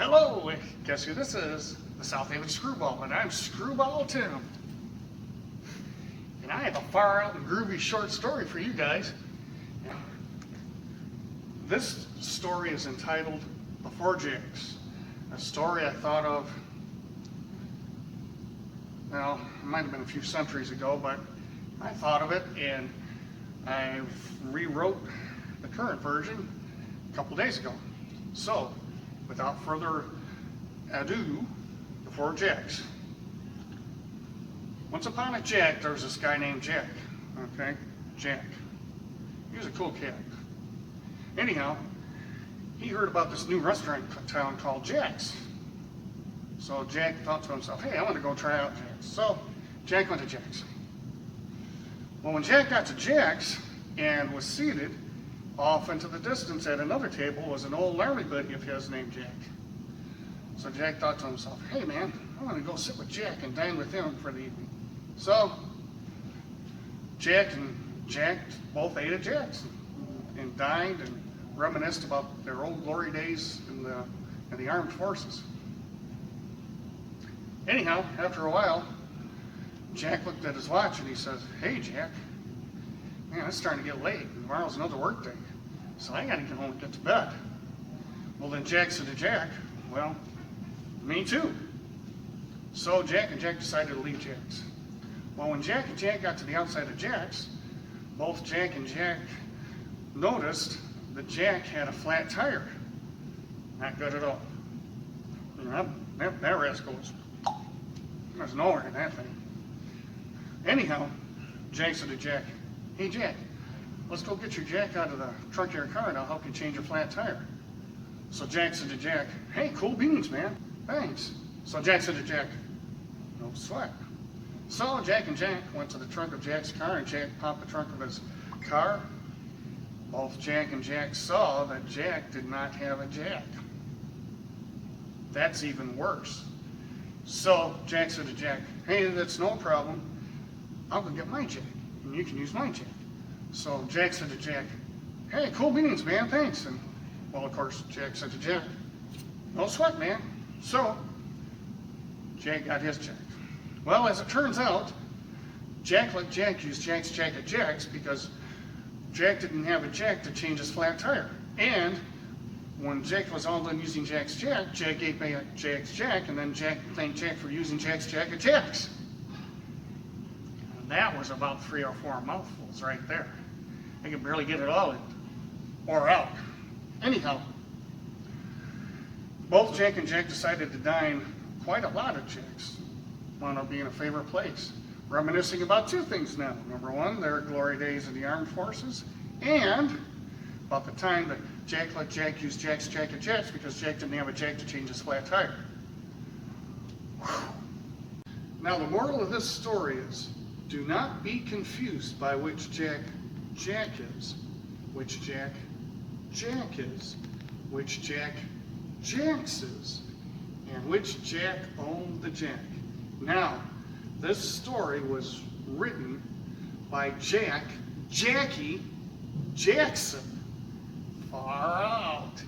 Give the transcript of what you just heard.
Hello, guess who this is? The South Haven Screwball, and I'm Screwball Tim. And I have a far out and groovy short story for you guys. This story is entitled The Four Jacks. A story I thought of, well, it might have been a few centuries ago, but I thought of it and I rewrote the current version a couple days ago. So, without further ado, the Four Jacks. Once upon a Jack, there was this guy named Jack. Okay, Jack. He was a cool cat. Anyhow, he heard about this new restaurant in town called Jack's. So Jack thought to himself, hey, I want to go try out Jack's. So Jack went to Jack's. Well, when Jack got to Jack's and was seated, off into the distance at another table was an old army buddy of his named Jack. So Jack thought to himself, hey man, I want to go sit with Jack and dine with him for the evening. So Jack and Jack both ate at Jack's and dined and reminisced about their old glory days in the armed forces. Anyhow, after a while, Jack looked at his watch and he says, hey Jack, man, it's starting to get late. Tomorrow's another work day, so I gotta get home and get to bed. Well, then Jack said to Jack, well, me too. So Jack and Jack decided to leave Jack's. Well, when Jack and Jack got to the outside of Jack's, both Jack and Jack noticed that Jack had a flat tire. Not good at all. You know, that rascal there's nowhere in that thing. Anyhow, Jack said to Jack, hey Jack, let's go get your jack out of the trunk of your car and I'll help you change your flat tire. So Jack said to Jack, hey, cool beans, man. Thanks. So Jack said to Jack, no sweat. So Jack and Jack went to the trunk of Jack's car and Jack popped the trunk of his car. Both Jack and Jack saw that Jack did not have a jack. That's even worse. So Jack said to Jack, hey, that's no problem. I'll go get my jack and you can use my jack. So Jack said to Jack, hey, cool beans, man, thanks. And well, of course, Jack said to Jack, no sweat, man. So Jack got his jack. Well, as it turns out, Jack let Jack use Jack's jack at Jack's because Jack didn't have a jack to change his flat tire. And when Jack was all done using Jack's jack, Jack gave back Jack's jack, and then Jack thanked Jack for using Jack's jack at Jack's. And that was about 3 or 4 mouthfuls right there. I could barely get it all in or out. Anyhow, both Jack and Jack decided to dine quite a lot at Jack's. Wound up being a favorite place. Reminiscing about 2 things now. Number 1, their glory days in the armed forces, and about the time that Jack let Jack use Jack's jack at Jack's because Jack didn't have a jack to change his flat tire. Whew. Now the moral of this story is, do not be confused by which Jack Jack is, which Jack Jack is, which Jack Jack's is, and which Jack owned the jack. Now, this story was written by Jack Jackie Jackson. Far out.